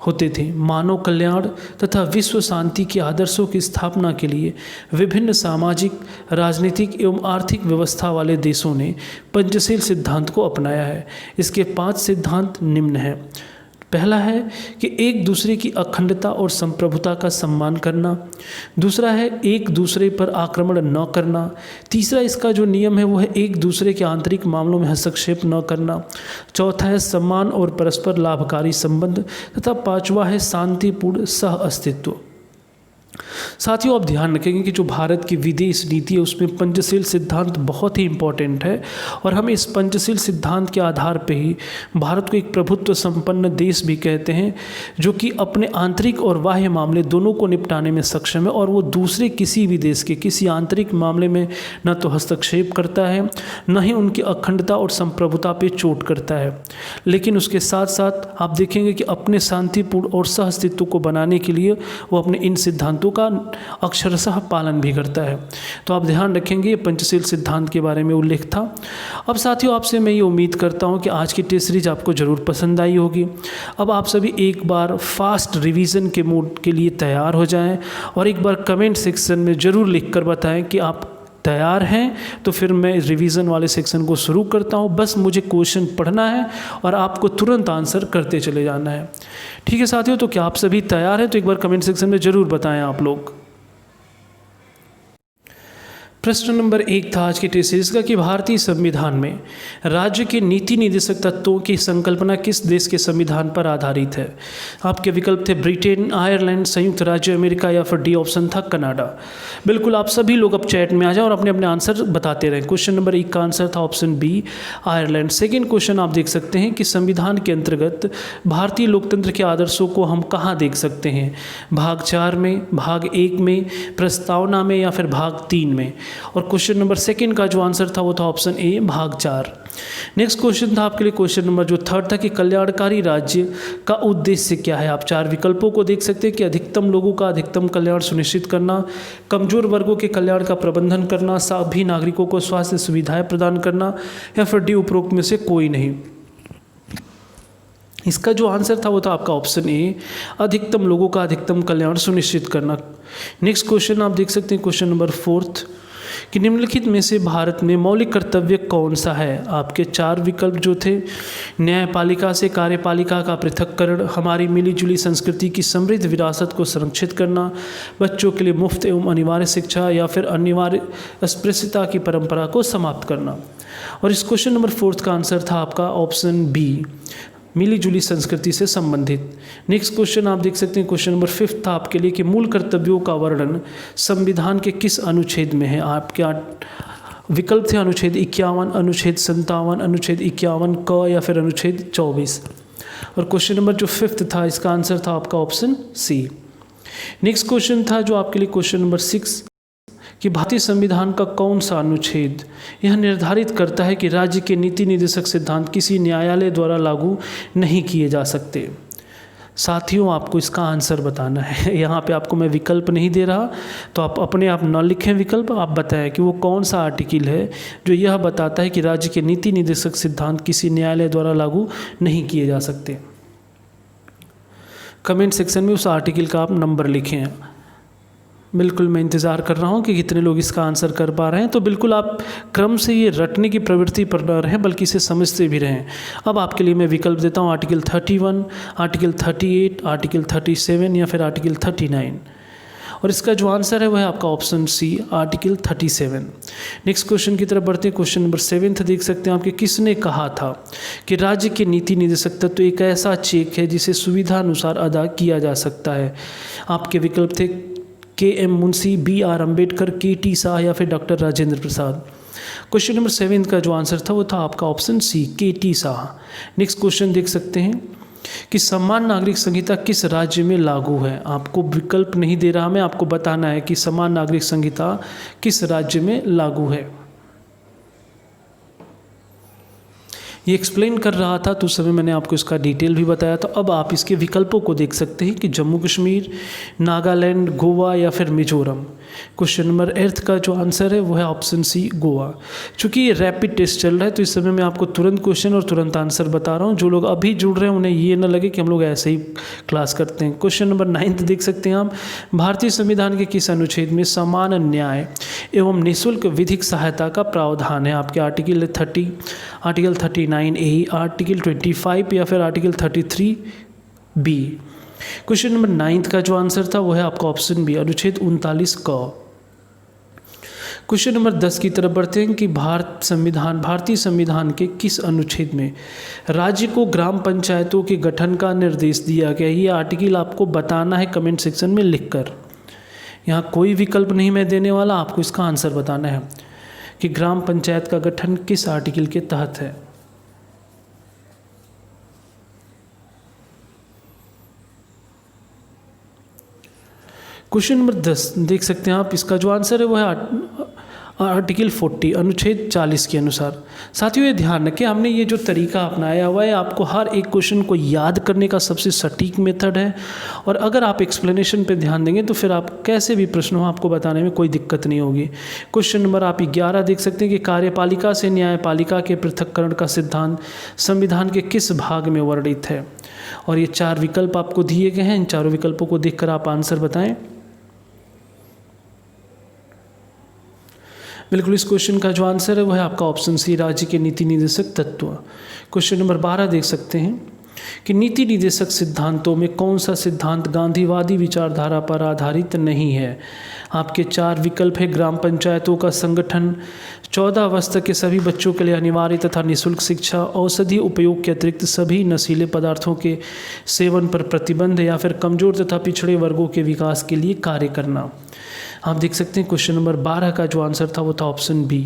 होते थे। मानव कल्याण तथा विश्व शांति के आदर्शों की स्थापना के लिए विभिन्न सामाजिक, राजनीतिक एवं आर्थिक व्यवस्था वाले देशों ने पंचशील सिद्धांत को अपनाया है। इसके 5 सिद्धांत निम्न हैं। पहला है कि एक दूसरे की अखंडता और संप्रभुता का सम्मान करना। दूसरा है एक दूसरे पर आक्रमण न करना। तीसरा इसका जो नियम है वो है एक दूसरे के आंतरिक मामलों में हस्तक्षेप न करना। चौथा है सम्मान और परस्पर लाभकारी संबंध तथा 5वां है शांतिपूर्ण सह अस्तित्व। साथियों, आप ध्यान रखेंगे कि जो भारत की विदेश नीति है उसमें पंचशील सिद्धांत बहुत ही इम्पोर्टेंट है और हम इस पंचशील सिद्धांत के आधार पे ही भारत को एक प्रभुत्व संपन्न देश भी कहते हैं, जो कि अपने आंतरिक और बाह्य मामले दोनों को निपटाने में सक्षम है और वो दूसरे किसी भी देश के किसी आंतरिक मामले में न तो हस्तक्षेप करता है, न ही उनकी अखंडता और संप्रभुता पे चोट करता है। लेकिन उसके साथ साथ आप देखेंगे कि अपने शांतिपूर्ण और सहअस्तित्व को बनाने के लिए वो अपने इन सिद्धांतों का अक्षरशः पालन भी करता है। तो आप ध्यान रखेंगे ये पंचशील सिद्धांत के बारे में उल्लेख था। अब साथियों, आपसे मैं ये उम्मीद करता हूँ कि आज की टेस्ट सीरीज आपको ज़रूर पसंद आई होगी। अब आप सभी एक बार फास्ट रिवीजन के मूड के लिए तैयार हो जाएं और एक बार कमेंट सेक्शन में ज़रूर लिखकर बताएं कि आप तैयार हैं। तो फिर मैं रिवीजन वाले सेक्शन को शुरू करता हूं। बस मुझे क्वेश्चन पढ़ना है और आपको तुरंत आंसर करते चले जाना है। ठीक है साथियों, तो क्या आप सभी तैयार हैं? तो एक बार कमेंट सेक्शन में ज़रूर बताएं आप लोग। प्रश्न नंबर 1 था आज की टेस्ट सीरीज का कि भारतीय संविधान में राज्य के नीति निर्देशक तत्वों की संकल्पना किस देश के संविधान पर आधारित है? आपके विकल्प थे ब्रिटेन, आयरलैंड, संयुक्त राज्य अमेरिका या फिर डी ऑप्शन था कनाडा। बिल्कुल, आप सभी लोग अब चैट में आ जाओ और अपने अपने आंसर बताते रहें। क्वेश्चन नंबर 1 का आंसर था option B, Ireland. Second question आप देख सकते हैं कि संविधान के अंतर्गत भारतीय लोकतंत्र के आदर्शों को हम कहाँ देख सकते हैं? भाग 4 में, भाग 1 में, प्रस्तावना में या फिर भाग 3 में? और क्वेश्चन नंबर 2 का जो आंसर था वो था ऑप्शन ए, भाग 4। नेक्स्ट क्वेश्चन था आपके लिए क्वेश्चन नंबर जो 3 था कि कल्याणकारी राज्य का उद्देश्य क्या है? आप 4 विकल्पों को देख सकते हैं कि अधिकतम लोगों का अधिकतम कल्याण सुनिश्चित करना, कमजोर वर्गों के कल्याण का प्रबंधन करना, सभी नागरिकों को स्वास्थ्य सुविधाएं प्रदान करना या फिर डी उपरोक्त में से कोई नहीं। इसका जो आंसर था वो था आपका ऑप्शन ए, अधिकतम लोगों का अधिकतम कल्याण सुनिश्चित करना। नेक्स्ट क्वेश्चन आप देख सकते हैं क्वेश्चन नंबर 4 कि निम्नलिखित में से भारत में मौलिक कर्तव्य कौन सा है? आपके 4 विकल्प जो थे, न्यायपालिका से कार्यपालिका का पृथक्करण, हमारी मिलीजुली संस्कृति की समृद्ध विरासत को संरक्षित करना, बच्चों के लिए मुफ्त एवं अनिवार्य शिक्षा या फिर अनिवार्य अस्पृश्यता की परंपरा को समाप्त करना। और इस क्वेश्चन नंबर 4 का आंसर था आपका ऑप्शन बी, मिलीजुली संस्कृति से संबंधित। नेक्स्ट क्वेश्चन आप देख सकते हैं क्वेश्चन नंबर 5 था आपके लिए कि मूल कर्तव्यों का वर्णन संविधान के किस अनुच्छेद में है? आपके विकल्प थे अनुच्छेद 51, अनुच्छेद 57, अनुच्छेद 51 क या फिर अनुच्छेद 24। और क्वेश्चन नंबर जो 5 था इसका आंसर था आपका ऑप्शन सी। नेक्स्ट क्वेश्चन था जो आपके लिए क्वेश्चन नंबर 6 कि भारतीय संविधान का कौन सा अनुच्छेद यह निर्धारित करता है कि राज्य के नीति निर्देशक सिद्धांत किसी न्यायालय द्वारा लागू नहीं किए जा सकते? साथियों, आपको इसका आंसर बताना है। यहाँ पे आपको मैं विकल्प नहीं दे रहा, तो आप अपने आप न लिखें विकल्प, आप बताएं कि वो कौन सा आर्टिकल है जो यह बताता है कि राज्य के नीति निर्देशक सिद्धांत किसी न्यायालय द्वारा लागू नहीं किए जा सकते। कमेंट सेक्शन में उस आर्टिकल का आप नंबर लिखें। बिल्कुल, मैं इंतज़ार कर रहा हूँ कि कितने लोग इसका आंसर कर पा रहे हैं। तो बिल्कुल आप क्रम से ये रटने की प्रवृत्ति पर न रहें बल्कि इसे समझते भी रहें। अब आपके लिए मैं विकल्प देता हूँ आर्टिकल 31, आर्टिकल 38, आर्टिकल 37 या फिर आर्टिकल 39। और इसका जो आंसर है वह है आपका option C, article 37। Next question की तरफ बढ़ते हैं। क्वेश्चन नंबर 7 देख सकते हैं आपके, किसने कहा था कि राज्य के नीति निर्देशक तत्व एक ऐसा चेक है जिसे सुविधा अनुसार अदा किया जा सकता है? आपके विकल्प थे K M. Munshi, B R. Ambedkar, K T. Shah या फिर doctor Rajendra Prasad. Question number 7 का जो आंसर था वो था आपका option C, K T. Shah. Next question देख सकते हैं कि समान नागरिक संहिता किस राज्य में लागू है? आपको विकल्प नहीं दे रहा, मैं आपको बताना है कि समान नागरिक संहिता किस राज्य में लागू है। ये एक्सप्लेन कर रहा था तो उस समय मैंने आपको इसका डिटेल भी बताया था। अब आप इसके विकल्पों को देख सकते हैं कि जम्मू कश्मीर, नागालैंड, गोवा या फिर मिजोरम। क्वेश्चन नंबर 8 का जो आंसर है वो है ऑप्शन सी, गोवा। चूँकि ये रैपिड टेस्ट चल रहा है तो इस समय मैं आपको तुरंत क्वेश्चन और तुरंत आंसर बता रहा हूँ। जो लोग अभी जुड़ रहे हैं उन्हें ये ना लगे कि हम लोग ऐसे ही क्लास करते हैं। क्वेश्चन नंबर 9 देख सकते हैं आप, भारतीय संविधान के किस अनुच्छेद में समान न्याय एवं निःशुल्क विधिक सहायता का प्रावधान है? आपके आर्टिकल 30, आर्टिकल 39A, आर्टिकल 25 या फिर आर्टिकल 33B। क्वेश्चन नंबर 9 का जो आंसर था वो है आपका ऑप्शन बी, अनुच्छेद 39 क। क्वेश्चन नंबर 10 की तरफ बढ़ते हैं कि भारतीय संविधान के किस अनुच्छेद में राज्य को ग्राम पंचायतों के गठन का निर्देश दिया गया? ये आर्टिकल आपको बताना है कमेंट सेक्शन में लिखकर। यहाँ कोई विकल्प नहीं मैं देने वाला, आपको इसका आंसर बताना है कि ग्राम पंचायत का गठन किस आर्टिकल के तहत है। क्वेश्चन नंबर 10 देख सकते हैं आप, इसका जो आंसर है वो है आर्टिकल 40 अनुच्छेद 40 के अनुसार। साथियों ये ध्यान रखें, हमने ये जो तरीका अपनाया हुआ है आपको हर एक क्वेश्चन को याद करने का सबसे सटीक मेथड है, और अगर आप एक्सप्लेनेशन पे ध्यान देंगे तो फिर आप कैसे भी प्रश्न हो आपको बताने में कोई दिक्कत नहीं होगी। क्वेश्चन नंबर आप 11 देख सकते हैं कि कार्यपालिका से न्यायपालिका के पृथक्करण का सिद्धांत संविधान के किस भाग में वर्णित है, और ये 4 विकल्प आपको दिए गए हैं। इन चारों विकल्पों को देखकर आप आंसर बताएं। बिल्कुल इस क्वेश्चन का जो आंसर है वो है आपका ऑप्शन सी, राज्य के नीति निर्देशक तत्व। क्वेश्चन नंबर 12 देख सकते हैं कि नीति निर्देशक सिद्धांतों में कौन सा सिद्धांत गांधीवादी विचारधारा पर आधारित नहीं है। आपके 4 विकल्प है ग्राम पंचायतों का संगठन, 14 वर्ष तक के सभी बच्चों के लिए अनिवार्य तथा निःशुल्क शिक्षा, औषधि उपयोग के अतिरिक्त सभी नशीले पदार्थों के सेवन पर प्रतिबंध, या फिर कमजोर तथा पिछड़े वर्गों के विकास के लिए कार्य करना। आप देख सकते हैं क्वेश्चन नंबर 12 का जो आंसर था वो था ऑप्शन बी,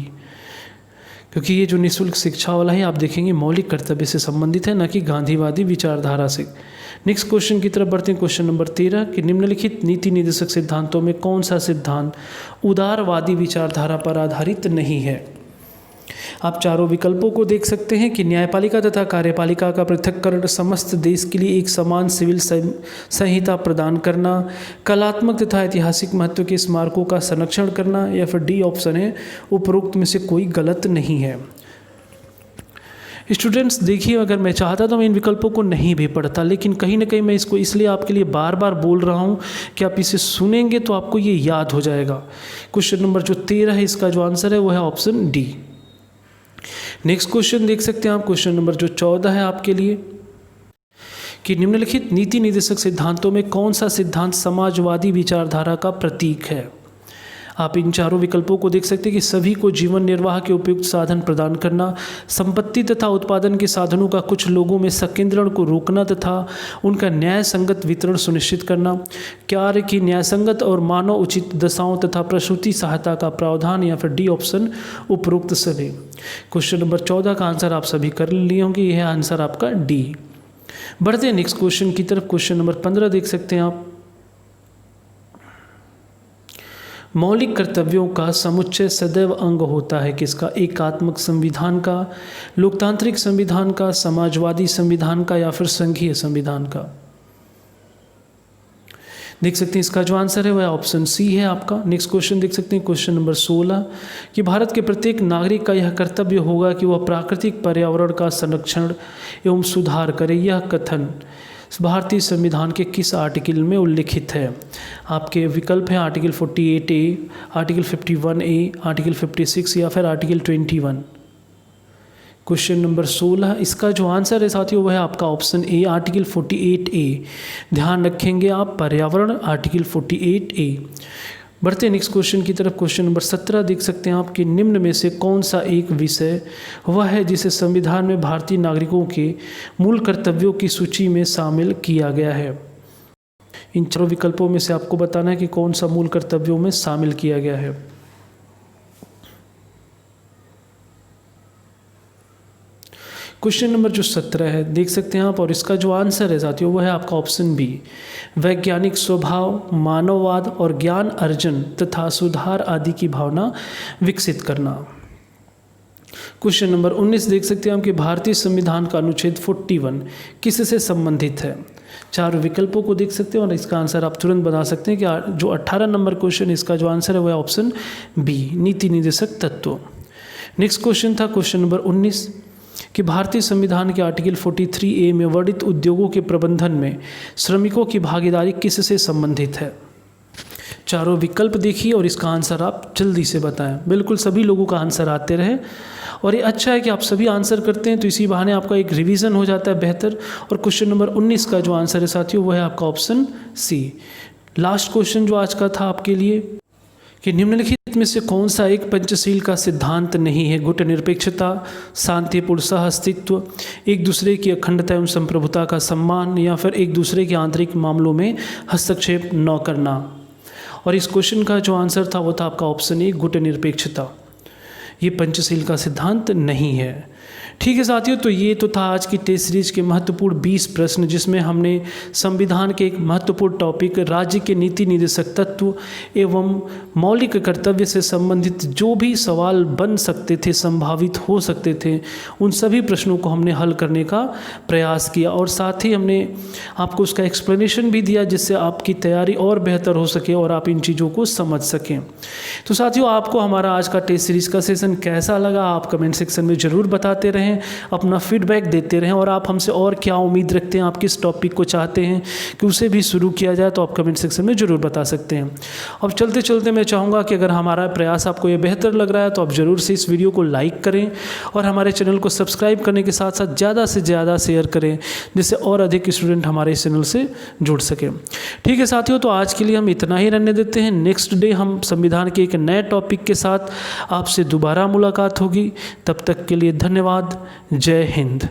क्योंकि ये जो निःशुल्क शिक्षा वाला है आप देखेंगे मौलिक कर्तव्य से संबंधित है, न कि गांधीवादी विचारधारा से। नेक्स्ट क्वेश्चन की तरफ बढ़ते हैं। क्वेश्चन नंबर 13 कि निम्नलिखित नीति निर्देशक सिद्धांतों में कौन सा सिद्धांत उदारवादी विचारधारा पर आधारित नहीं है। आप चारों विकल्पों को देख सकते हैं कि न्यायपालिका तथा कार्यपालिका का पृथक्करण, समस्त देश के लिए एक समान सिविल संहिता प्रदान करना, कलात्मक तथा ऐतिहासिक महत्व के स्मारकों का संरक्षण करना, या फिर डी ऑप्शन है उपरोक्त में से कोई गलत नहीं है। स्टूडेंट्स देखिए, अगर मैं चाहता तो मैं इन विकल्पों को नहीं भी पढ़ता, लेकिन कहीं ना कहीं मैं इसको इसलिए आपके लिए बार बार बोल रहा हूँ कि आप इसे सुनेंगे तो आपको ये याद हो जाएगा। क्वेश्चन नंबर जो 13 है इसका जो आंसर है वो है ऑप्शन डी। नेक्स्ट क्वेश्चन देख सकते हैं आप, क्वेश्चन नंबर जो 14 है आपके लिए कि निम्नलिखित नीति निर्देशक सिद्धांतों में कौन सा सिद्धांत समाजवादी विचारधारा का प्रतीक है। आप इन चारों विकल्पों को देख सकते हैं कि सभी को जीवन निर्वाह के उपयुक्त साधन प्रदान करना, संपत्ति तथा उत्पादन के साधनों का कुछ लोगों में संकेंद्रण को रोकना तथा उनका न्याय संगत वितरण सुनिश्चित करना, कार्य की न्यायसंगत और मानव उचित दशाओं तथा प्रसूति सहायता का प्रावधान, या फिर डी ऑप्शन उपरोक्त सभी। क्वेश्चन नंबर 14 का आंसर आप सभी कर लिए होंगे, यह आंसर आपका डी। बढ़ते हैं नेक्स्ट क्वेश्चन की तरफ। क्वेश्चन नंबर 15 देख सकते हैं आप, मौलिक कर्तव्यों का समुच्चय सदैव अंग होता है किसका। एकात्मक संविधान का, लोकतांत्रिक संविधान का, समाजवादी संविधान का, या फिर संघीय संविधान का। देख सकते हैं इसका जो आंसर है वह ऑप्शन सी है आपका। नेक्स्ट क्वेश्चन देख सकते हैं, क्वेश्चन नंबर 16 कि भारत के प्रत्येक नागरिक का यह कर्तव्य होगा कि वह प्राकृतिक पर्यावरण का संरक्षण एवं सुधार करे। यह कथन भारतीय संविधान के किस आर्टिकल में उल्लिखित है। आपके विकल्प हैं article 48A, article 51A, article 56 या फिर आर्टिकल 21। क्वेश्चन नंबर 16 इसका जो आंसर है साथियों वह है आपका ऑप्शन ए, आर्टिकल 48A। ध्यान रखेंगे आप, पर्यावरण आर्टिकल 48A। बढ़ते हैं नेक्स्ट क्वेश्चन की तरफ। क्वेश्चन नंबर 17 देख सकते हैं आप कि निम्न में से कौन सा एक विषय वह है जिसे संविधान में भारतीय नागरिकों के मूल कर्तव्यों की सूची में शामिल किया गया है। इन चारों विकल्पों में से आपको बताना है कि कौन सा मूल कर्तव्यों में शामिल किया गया है। क्वेश्चन नंबर जो 17 है देख सकते हैं आप, और इसका जो आंसर है साथियों वह है आपका ऑप्शन बी, वैज्ञानिक स्वभाव, मानववाद और ज्ञान अर्जन तथा सुधार आदि की भावना विकसित करना। क्वेश्चन नंबर 19 देख सकते हैं आप कि भारतीय संविधान का अनुच्छेद 41 किससे संबंधित है। चार विकल्पों को देख सकते हैं और इसका आंसर आप तुरंत बता सकते हैं कि जो 18 नंबर क्वेश्चन इसका जो आंसर है वह ऑप्शन बी, नीति निर्देशक तत्व। नेक्स्ट क्वेश्चन था क्वेश्चन नंबर 19 कि भारतीय संविधान के आर्टिकल 43A में वर्णित उद्योगों के प्रबंधन में श्रमिकों की भागीदारी किससे संबंधित है। चारों विकल्प देखिए और इसका आंसर आप जल्दी से बताएं। बिल्कुल सभी लोगों का आंसर आते रहे और ये अच्छा है कि आप सभी आंसर करते हैं, तो इसी बहाने आपका एक रिवीजन हो जाता है बेहतर। और क्वेश्चन नंबर 19 का जो आंसर है साथियों वह है आपका ऑप्शन सी। लास्ट क्वेश्चन जो आज का था आपके लिए कि निम्नलिखित में से कौन सा एक पंचशील का सिद्धांत नहीं है। गुट निरपेक्षता, शांतिपूर्ण सह अस्तित्व, एक दूसरे की अखंडता एवं संप्रभुता का सम्मान, या फिर एक दूसरे के आंतरिक मामलों में हस्तक्षेप न करना। और इस क्वेश्चन का जो आंसर था वो था आपका ऑप्शन ए गुटनिरपेक्षता। ये पंचशील का सिद्धांत नहीं है। ठीक है साथियों, तो ये तो था आज की टेस्ट सीरीज के महत्वपूर्ण 20 प्रश्न, जिसमें हमने संविधान के एक महत्वपूर्ण टॉपिक राज्य के नीति निर्देशक तत्व एवं मौलिक कर्तव्य से संबंधित जो भी सवाल बन सकते थे, संभावित हो सकते थे, उन सभी प्रश्नों को हमने हल करने का प्रयास किया और साथ ही हमने आपको उसका एक्सप्लेनेशन भी दिया, जिससे आपकी तैयारी और बेहतर हो सके और आप इन चीज़ों को समझ सकें। तो साथियों, आपको हमारा आज का टेस्ट सीरीज का सेशन कैसा लगा आप कमेंट सेक्शन में ज़रूर बताते रहें, अपना फीडबैक देते रहें और आप हमसे और क्या उम्मीद रखते हैं, आप किस टॉपिक को चाहते हैं कि उसे भी शुरू किया जाए, तो आप कमेंट सेक्शन में ज़रूर बता सकते हैं। अब चलते चलते मैं चाहूँगा कि अगर हमारा प्रयास आपको ये बेहतर लग रहा है तो आप ज़रूर से इस वीडियो को लाइक करें और हमारे चैनल को सब्सक्राइब करने के साथ साथ ज़्यादा से ज़्यादा शेयर करें, जिससे और अधिक स्टूडेंट हमारे इस चैनल से जुड़ सकें। ठीक है साथियों, तो आज के लिए हम इतना ही रहने देते हैं। नेक्स्ट डे हम संविधान के एक नए टॉपिक के साथ आपसे दोबारा मुलाकात होगी। तब तक के लिए धन्यवाद। जय हिंद।